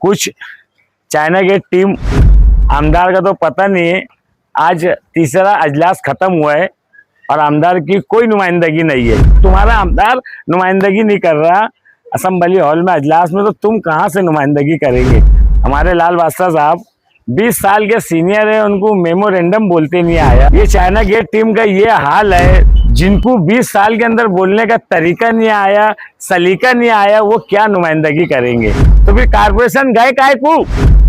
कुछ China gate team आमदार का तो पता नहीं है। आज तीसरा अजलास खत्म हुआ है और आमदार की कोई नुमाइंदगी नहीं है। तुम्हारा आमदार नुमाइंदगी नहीं कर रहा असम्बली हॉल में अजलास में, तो तुम कहाँ से नुमाइंदगी करेंगे। हमारे लाल बादशाह साहब 20 साल के सीनियर है, उनको मेमोरेंडम बोलते नहीं आया। ये चाइना गेट टीम का ये हाल है, जिनको 20 साल के अंदर बोलने का तरीका नहीं आया, सलीका नहीं आया, वो क्या नुमाइंदगी करेंगे। तो फिर कारपोरेशन गए काय को,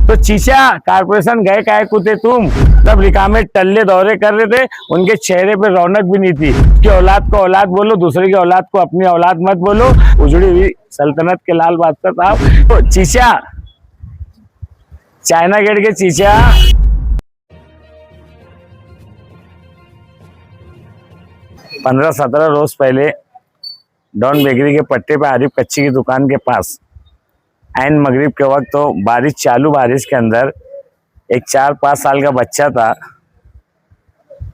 तो चीचा कारपोरेशन गए काय को थे तुम। तब रिकामे टल्ले दौरे कर रहे थे, उनके चेहरे पे रौनक भी नहीं थी कि औलाद को औलाद बोलो, दूसरे की औलाद को अपनी औलाद मत बोलो। उजड़ी हुई सल्तनत के लाल बादशाह साहब, तो चीचा, चाइना गेट के चीचा। 15-17 रोज पहले डॉन बेकरी के पट्टे पे आरिफ कच्ची की दुकान के पास ऐन मगरिब के वक्त, तो बारिश चालू, बारिश के अंदर एक 4-5 साल का बच्चा था,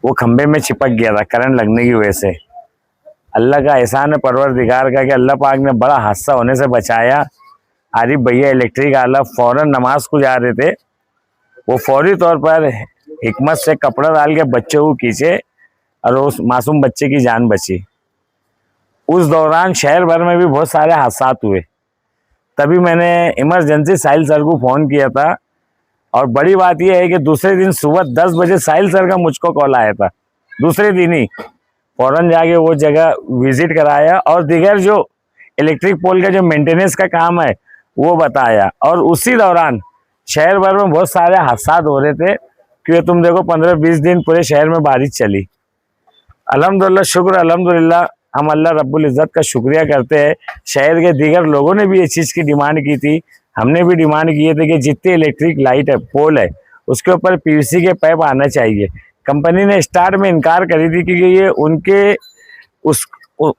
वो खंबे में चिपक गया था करंट लगने की वजह से। अल्लाह का एहसान है परवरदिगार का कि अल्लाह पाक ने बड़ा हादसा होने से बचाया। आरिफ भैया इलेक्ट्रिक आला फौरन नमाज को जा रहे थे, वो फौरी तौर पर हिकमत से कपड़ा डाल के बच्चे को खींचे और उस मासूम बच्चे की जान बची। उस दौरान शहर भर में भी बहुत सारे हादसा हुए। तभी मैंने इमरजेंसी साहिल सर को फ़ोन किया था, और बड़ी बात यह है कि दूसरे दिन सुबह 10 बजे साहिल सर का मुझको कॉल आया था। दूसरे दिन ही फौरन जाके वो जगह विजिट कराया और दीगर जो इलेक्ट्रिक पोल का जो मेंटेनेंस का काम है वो बताया। और उसी दौरान शहर भर में बहुत सारे हादसा हो रहे थे, क्योंकि तुम देखो 15-20 दिन पूरे शहर में बारिश चली। अल्हम्दुलिल्लाह, शुक्र अल्हम्दुलिल्लाह, हम अल्लाह रब्बुल इज़्ज़त का शुक्रिया करते हैं। शहर के दीगर लोगों ने भी ये चीज़ की डिमांड की थी, हमने भी डिमांड किए थे कि जितने इलेक्ट्रिक लाइट है, पोल है, उसके ऊपर पीवीसी के पाइप आना चाहिए। कंपनी ने स्टार्ट में इनकार करी थी क्योंकि ये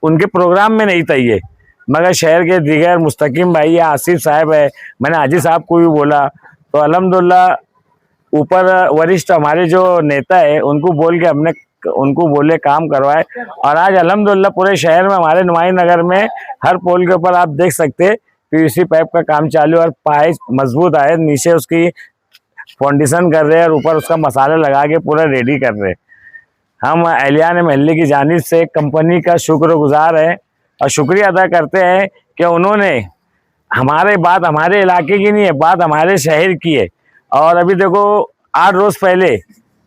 उनके प्रोग्राम में नहीं था ये, मगर शहर के दीगर मुस्तकीम भाई या आसिफ साहब है, मैंने हाजी साहब को भी बोला, तो अल्हम्दुलिल्लाह ऊपर वरिष्ठ हमारे जो नेता है उनको बोल के हमने उनको बोले काम करवाए। और आज अल्हम्दुलिल्लाह पूरे शहर में, हमारे नुमाई नगर में हर पोल के ऊपर आप देख सकते हैं पीवीसी पाइप का काम चालू है और पाइप मजबूत आए, नीचे उसकी फाउंडेशन कर रहे हैं और ऊपर उसका मसाला लगा के पूरा रेडी कर रहे हैं। हम एहलियान महल्ले की जानिब से कंपनी का शुक्रगुजार है और शुक्रिया अदा करते हैं कि उन्होंने हमारे बात हमारे इलाके की नहीं है, बात हमारे शहर की है। और अभी देखो 8 रोज पहले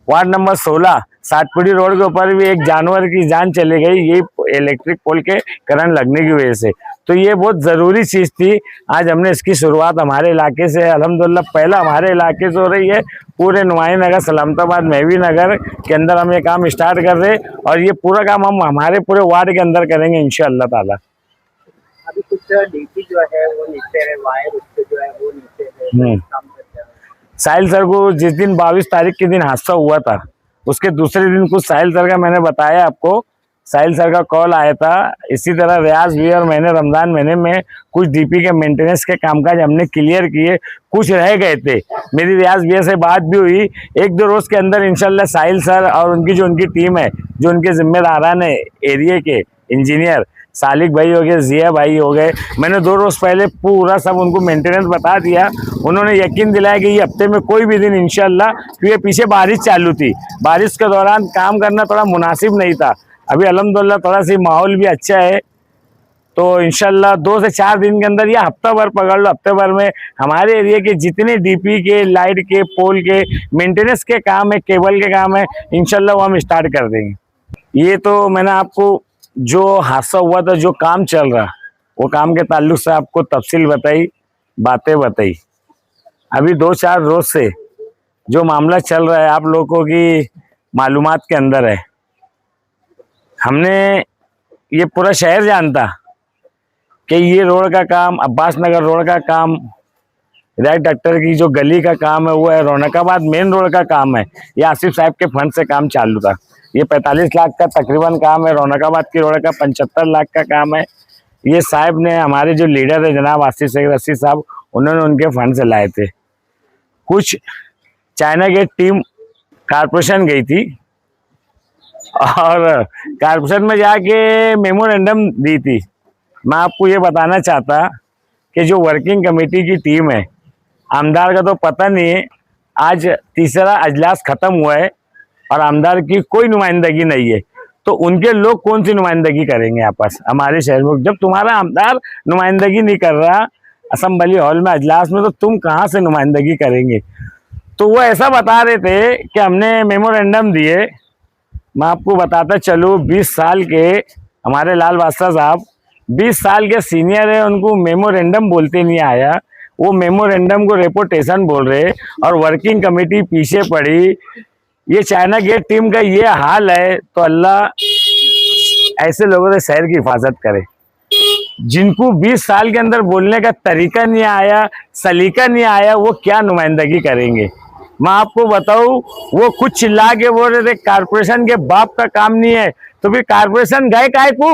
वार्ड नंबर 16 सातपुड़ी रोड के ऊपर भी एक जानवर की जान चली गई, ये इलेक्ट्रिक पोल के करंट लगने की वजह से। तो ये बहुत ज़रूरी चीज़ थी। आज हमने इसकी शुरुआत हमारे इलाके से अल्हम्दुलिल्लाह पहला हमारे इलाके से हो रही है। पूरे नुमाई नगर, सलामताबाद, महवी नगर के अंदर हम ये काम स्टार्ट कर रहे हैं और ये पूरा काम हम हमारे पूरे वार्ड के अंदर करेंगे इंशाअल्लाह ताला। अभी कुछ डीपी जो है वो नीचे है, वायर उसके जो है वो नीचे है, काम करते हैं। साहिल सर को जिस दिन 22 तारीख के दिन हादसा हुआ था, उसके दूसरे दिन कुछ साहिल सर का मैंने बताया आपको, साहिल सर का कॉल आया था। इसी तरह रियाज भी और मैंने रमज़ान महीने में कुछ डीपी के मेंटेनेंस के कामकाज हमने क्लियर किए, कुछ रह गए थे। मेरी रियाज भैया से बात भी हुई, 1-2 रोज़ के अंदर इंशाल्लाह साहिल सर और उनकी टीम है, जो उनके जिम्मेदारान है एरिया के इंजीनियर, सालिक भाई हो गए, जिया भाई हो गए, मैंने 2 रोज़ पहले पूरा सब उनको मेंटेनेंस बता दिया। उन्होंने यकीन दिलाया कि ये हफ्ते में कोई भी दिन इंशाल्लाह, क्योंकि पीछे बारिश चालू थी, बारिश के दौरान काम करना थोड़ा मुनासिब नहीं था। अभी अल्हम्दुलिल्लाह थोड़ा सी माहौल भी अच्छा है, तो इंशाल्लाह 2 से 4 दिन के अंदर या हफ्ता भर पकड़ लो, हफ्ते भर में हमारे एरिया के जितने डीपी के, लाइट के, पोल के मेंटेनेंस के काम है, केबल के काम है, इंशाल्लाह वो हम स्टार्ट कर देंगे। ये तो मैंने आपको जो हादसा हुआ था, जो काम चल रहा, वो काम के ताल्लुक से आपको तफसील बताई, बातें बताई। अभी 2-4 रोज से जो मामला चल रहा है आप लोगों की मालूमात के अंदर है। हमने ये पूरा शहर जानता कि ये रोड का काम, अब्बास नगर रोड का काम, राइट डॉक्टर की जो गली का काम है वो है, रौनकाबाद मेन रोड का काम है, ये आसिफ साहब के फंड से काम चालू था। ये 45 लाख का तकरीबन काम है। रौनकाबाद की रोड का 75 लाख का काम है। ये साहब ने, हमारे जो लीडर है जनाब आसिफ शेख रशीद साहब, उन्होंने उनके फंड से लाए थे। कुछ चाइना गेट टीम कारपोरेशन गई थी और कारपोरेशन में जाके मेमोरेंडम दी थी। मैं आपको ये बताना चाहता कि जो वर्किंग कमेटी की टीम है, आमदार का तो पता नहीं है। आज तीसरा अजलास खत्म हुआ है और आमदार की कोई नुमाइंदगी नहीं है, तो उनके लोग कौन सी नुमाइंदगी करेंगे आपस हमारे शहर में? जब तुम्हारा आमदार नुमाइंदगी नहीं कर रहा असेंबली हॉल में अजलास में, तो तुम कहाँ से नुमाइंदगी करेंगे? तो वो ऐसा बता रहे थे कि हमने मेमोरेंडम दिए। मैं आपको बताता चलूँ, 20 साल के हमारे लाल बादशाह साहब 20 साल के सीनियर है, उनको मेमोरेंडम बोलते नहीं आया। वो मेमोरेंडम को रेपुटेशन बोल रहे और वर्किंग कमेटी पीछे पड़ी। ये चाइना गेट टीम का ये हाल है, तो अल्लाह ऐसे लोगों से शहर की हिफाजत करे। जिनको 20 साल के अंदर बोलने का तरीका नहीं आया, सलीका नहीं आया, वो क्या नुमाइंदगी करेंगे? मैं आपको बताऊं, वो कुछ चिल्ला के बोल रहे थे कारपोरेशन के बाप का काम नहीं है, तो फिर कारपोरेशन गए काहे को?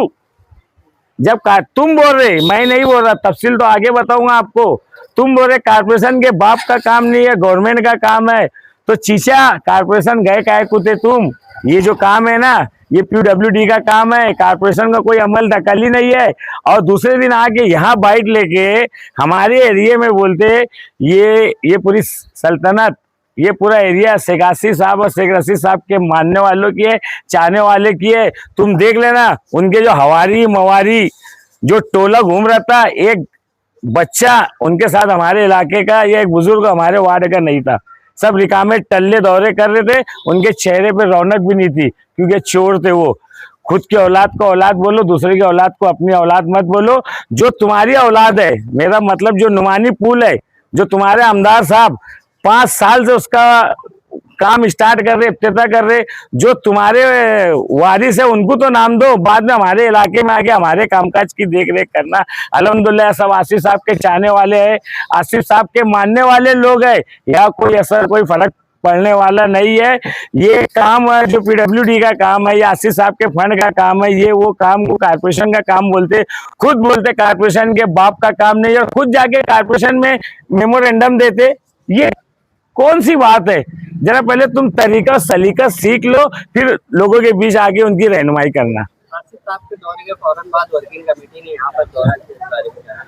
जब तुम बोल रहे, मैं नहीं बोल रहा, तफसील तो आगे बताऊंगा आपको। तुम बोल रहे कारपोरेशन के बाप का काम नहीं है, गवर्नमेंट का काम है, तो चीचा कारपोरेशन गए काहे को थे तुम? ये जो काम है ना, ये पीडब्ल्यूडी का काम है, कारपोरेशन का कोई अमल दखल ही नहीं है। और दूसरे दिन आके यहाँ बाइक लेके हमारे एरिया में बोलते ये पूरी सल्तनत, ये पूरा एरिया शेख आसिफ साहब और शेख रशीद साहब के मानने वालों की है, चाहने वाले की है। तुम देख लेना उनके जो हवारी मवारी जो टोला घूम रहा था, एक बच्चा उनके साथ हमारे इलाके का या एक बुजुर्ग हमारे वार्ड का नहीं था। सब रिकामे टल्ले दौरे कर रहे थे, उनके चेहरे पे रौनक भी नहीं थी, क्योंकि चोर थे वो। खुद की औलाद को औलाद बोलो, दूसरे की औलाद को अपनी औलाद मत बोलो। जो तुम्हारी औलाद है, मेरा मतलब जो नुमानी पुल है, जो तुम्हारे आमदार साहब 5 साल से उसका काम स्टार्ट कर रहे, इफ्तिताह कर रहे, जो तुम्हारे वारिस है उनको तो नाम दो, बाद में हमारे इलाके में आके हमारे कामकाज की देख रेख करना। अल्हम्दुलिल्लाह सब आसिफ साहब के चाहने वाले हैं, आसिफ साहब के मानने वाले लोग हैं, या कोई असर कोई फर्क पड़ने वाला नहीं है। ये काम है जो पीडब्ल्यूडी का काम है, या आसिफ साहब के फंड का काम है, ये वो काम को कारपोरेशन का काम बोलते, खुद बोलते कारपोरेशन के बाप का काम नहीं है, और खुद जाके कारपोरेशन में मेमोरेंडम देते। ये कौन सी बात है? जरा पहले तुम तरीका सलीका सीख लो, फिर लोगों के बीच आके उनकी रहनुमाई करना। आसिफ साहब के दौरे के फौरन बाद वर्किंग कमेटी ने यहाँ पर दौरा किया।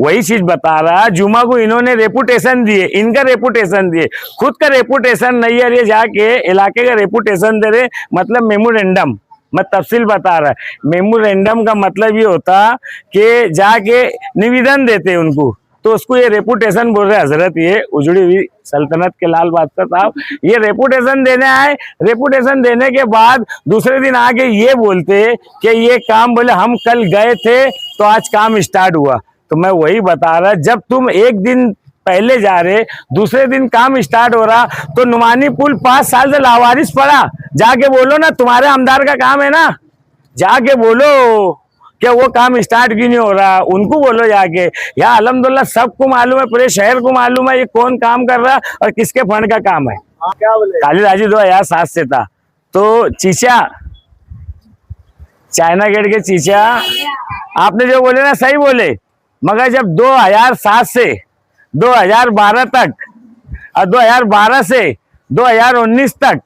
वही चीज बता रहा, जुमा को इन्होंने रेपुटेशन दिए, इनका रेपुटेशन दिए, खुद का रेपुटेशन नहीं है। ये जाके इलाके का रेपुटेशन दे रहे, मतलब मेमोरेंडम। मैं तफसील बता रहा, मेमोरेंडम का मतलब ये होता कि जाके निवेदन देते उनको, तो उसको ये रेपुटेशन बोल रहे। हजरत ये उजड़ी हुई सल्तनत के लाल बादशाह साहब ये रेपुटेशन देने आए, रेपुटेशन देने के बाद दूसरे दिन आके ये बोलते कि ये काम, बोले हम कल गए थे तो आज काम स्टार्ट हुआ। तो मैं वही बता रहा, जब तुम एक दिन पहले जा रहे, दूसरे दिन काम स्टार्ट हो रहा, तो नुमानी पुल 5 साल से लावारिस पड़ा। जाके बोलो ना, तुम्हारे आमदार का काम है ना, जाके बोलो क्या वो काम स्टार्ट क्यों नहीं हो रहा, उनको बोलो जाके। या अल्हम्दुलिल्लाह सबको मालूम है, पूरे शहर को मालूम है ये कौन काम कर रहा और किसके फंड का काम है। क्या बोले? खालिद हाजी 2007 से था। तो चीचा, चाइना गेट के चीचा, आपने जो बोले ना सही बोले, मगर जब 2007 से 2012 तक और 2012 से 2019 तक,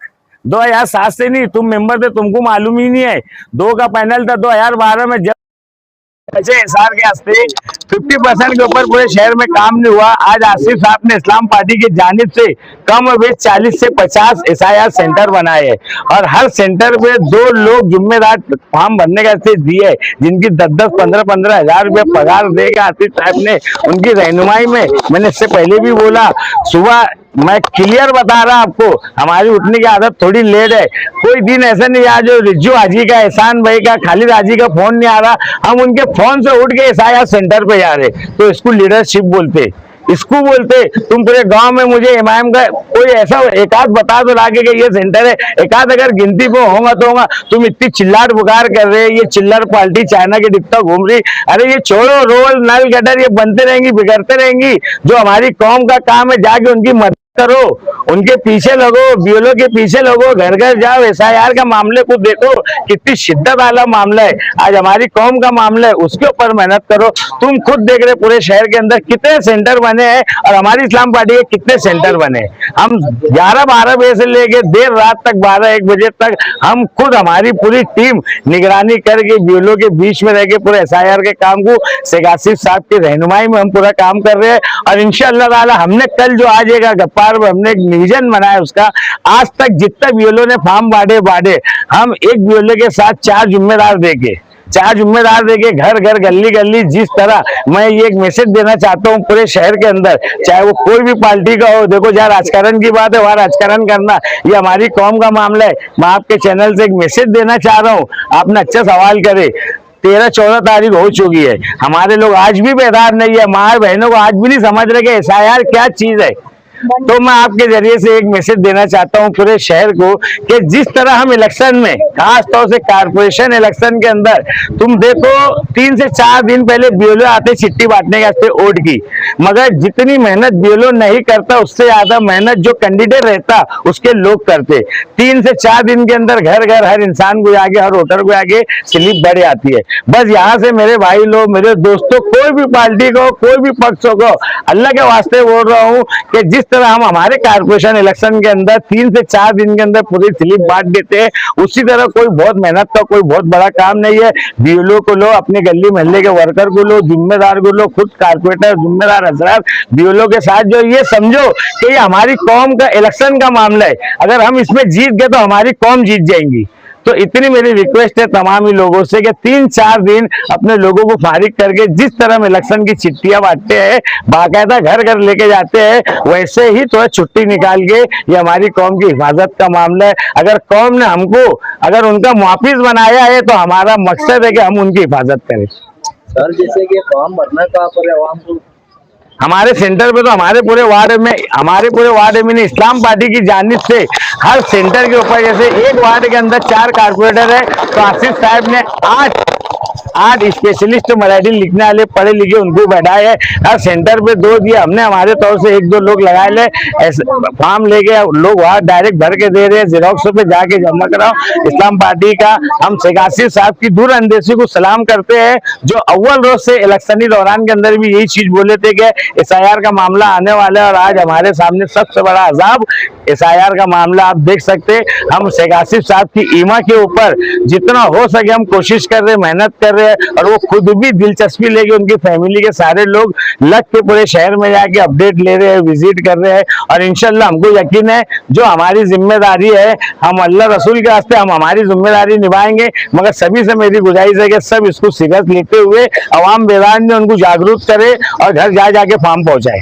2007 से नहीं, तुम मेंबर थे, तुमको मालूम ही नहीं है। 2 का पैनल था 2012 में, जब एसआर के हस्ते 50% के ऊपर पूरे शहर में काम नहीं हुआ। आज आसिफ साहब ने इस्लाम पार्टी की जानिब से कम और बेश 40 से 50 एसआईआर सेंटर बनाए हैं, और हर सेंटर पे 2 लोग जिम्मेदार फॉर्म भरने का स्टेज दिए, जिनकी 10-10, 15-15 हजार रुपये पगार देगा आसिफ साहब ने, उनकी रहनुमाई में। मैंने इससे पहले भी बोला, सुबह मैं क्लियर बता रहा आपको, हमारी उठने की आदत थोड़ी लेट है। कोई दिन ऐसा नहीं आया जो रिज्जू हाजी का, एहसान भाई का, खालिद हाजी का फोन नहीं आ रहा, हम उनके फोन से उठ के एसआईआर सेंटर पे जा रहे। तो इसको लीडरशिप बोलते, इसको बोलते। तुम पूरे गांव में मुझे इमाम का कोई ऐसा एक आध बता दो लाके कि ये सेंटर है, एक आध अगर गिनती पे होगा तो होगा। तुम इतनी चिल्लाट पुकार कर रहे, ये चिल्लर पार्टी चाइना के डिप्टा घूम रही। अरे ये छोड़ो, रोल नल गटर ये बनते रहेंगी, बिगड़ते रहेंगी। जो हमारी कौम का काम है, जाके उनकी मदद करो, उनके पीछे लगो, बीएलओ के पीछे लगो, घर घर जाओ, एसआईआर का मामले को देखो, कितनी शिद्दत वाला मामला है, आज हमारी कौम का मामला है, उसके ऊपर मेहनत करो। तुम खुद देख रहे पूरे शहर के अंदर कितने सेंटर बने हैं और हमारी इस्लाम पार्टी के कितने सेंटर बने हैं। हम 11-12 बजे से लेके देर रात तक 12-1 बजे तक हम खुद हमारी पूरी टीम निगरानी करके बीएलओ के बीच में रह के पूरे एसआईआर के काम को शेख आसिफ साहब की रहनुमाई में हम पूरा काम कर रहे हैं। और इंशाअल्लाह ताला हमने कल जो आ जाएगा गप्पार में हमने एक नियोजन बनाया उसका, आज तक जितना बीएलओ ने फॉर्म बांटे हम एक बीएलओ के साथ 4 जिम्मेदार देके घर घर गली गली, जिस तरह मैं ये एक मैसेज देना चाहता हूँ पूरे शहर के अंदर, चाहे वो कोई भी पार्टी का हो, देखो जहाँ राजकारण की बात है वहाँ राजकारण करना ये हमारी कौम का मामला है। मैं आपके चैनल से एक मैसेज देना चाह रहा हूँ, आपने अच्छा सवाल करे। 13-14 तारीख हो चुकी है, हमारे लोग आज भी बेदार नहीं है, माँ बहनों को आज भी नहीं समझ रहे कि एसआईआर क्या चीज है। तो मैं आपके जरिए से एक मैसेज देना चाहता हूं पूरे शहर को कि जिस तरह हम इलेक्शन में, खास तौर से कारपोरेशन इलेक्शन के अंदर, तुम देखो 3 से 4 दिन पहले बीएलओ आते चिट्ठी बांटने के वास्ते वोट की, मगर जितनी मेहनत बीएलओ नहीं करता उससे ज्यादा मेहनत जो कैंडिडेट रहता उसके लोग करते। 3 से 4 दिन के अंदर घर घर हर इंसान को आगे, हर वोटर को आगे स्लिप बढ़ जाती है। बस यहाँ से मेरे भाई लोग, मेरे दोस्तों, कोई भी पार्टी को, कोई भी पक्ष को अल्लाह के वास्ते बोल रहा हूँ कि जिस तरह हम हमारे कारपोरेशन इलेक्शन के अंदर 3 से 4 दिन के अंदर पूरी स्लिप बांट देते हैं, उसी तरह कोई बहुत मेहनत का कोई बहुत बड़ा काम नहीं है। बीएलओ को लो, अपने गली मोहल्ले के वर्कर को लो, जिम्मेदार को लो, खुद कारपोरेटर जिम्मेदार हजरात बीएलओ के साथ जो, ये समझो कि ये हमारी कौम का इलेक्शन का मामला है। अगर हम इसमें जीत गए तो हमारी कौम जीत जाएंगी। तो इतनी मेरी रिक्वेस्ट है तमाम ही लोगों से कि 3-4 दिन अपने लोगों को फारिग करके जिस तरह हम इलेक्शन की चिट्ठियां बांटते हैं, बाकायदा घर घर लेके जाते हैं, वैसे ही थोड़ा छुट्टी निकाल के, ये हमारी कौम की हिफाजत का मामला है। अगर कौम ने हमको अगर उनका मुहाफिज बनाया है तो हमारा मकसद है कि हम उनकी हिफाजत करें। सर जैसे कि फॉर्म भरना कहाँ पर है आवाम को? हमारे सेंटर पे तो हमारे पूरे वार्ड में इस्लाम पार्टी की जानिब से हर सेंटर के ऊपर, जैसे एक वार्ड के अंदर 4 कारपोरेटर है तो आसिफ साहब ने 8 स्पेशलिस्ट मराठी लिखने वाले पढ़े लिखे उनको बैठाए है। हर सेंटर पे 2 दिए हमने, हमारे तौर से 1-2 लोग लगाए ले, फॉर्म लेके लोग वहाँ डायरेक्ट भर के दे रहे हैं, जेरोक्स पे जाके जमा कराओ। इस्लाम पार्टी का हम शेख आसिफ साहब की दूरअंदेशी को सलाम करते हैं, जो अव्वल रोज से इलेक्शनी दौरान के अंदर भी यही चीज बोले थे कि एसआईआर का मामला आने वाला है, और आज हमारे सामने सबसे बड़ा अजाब एसआईआर का मामला। आप देख सकते हैं हम शेख आसिफ साहब की ईमा के ऊपर जितना हो सके हम कोशिश कर रहे हैं, मेहनत कर रहे हैं, और वो खुद भी दिलचस्पी लेके उनकी फैमिली के सारे लोग लग के पूरे शहर में जाके अपडेट ले रहे हैं, विजिट कर रहे हैं। और इंशाल्लाह हमको यकीन है जो हमारी जिम्मेदारी है, हम अल्लाह रसूल के वास्ते हम हमारी जिम्मेदारी निभाएंगे। मगर सभी से मेरी गुजारिश है कि सब इसको सीरियस लेते हुए अवाम बेदार में उनको जागरूक करे और घर जा जाके फॉर्म पहुंचाए।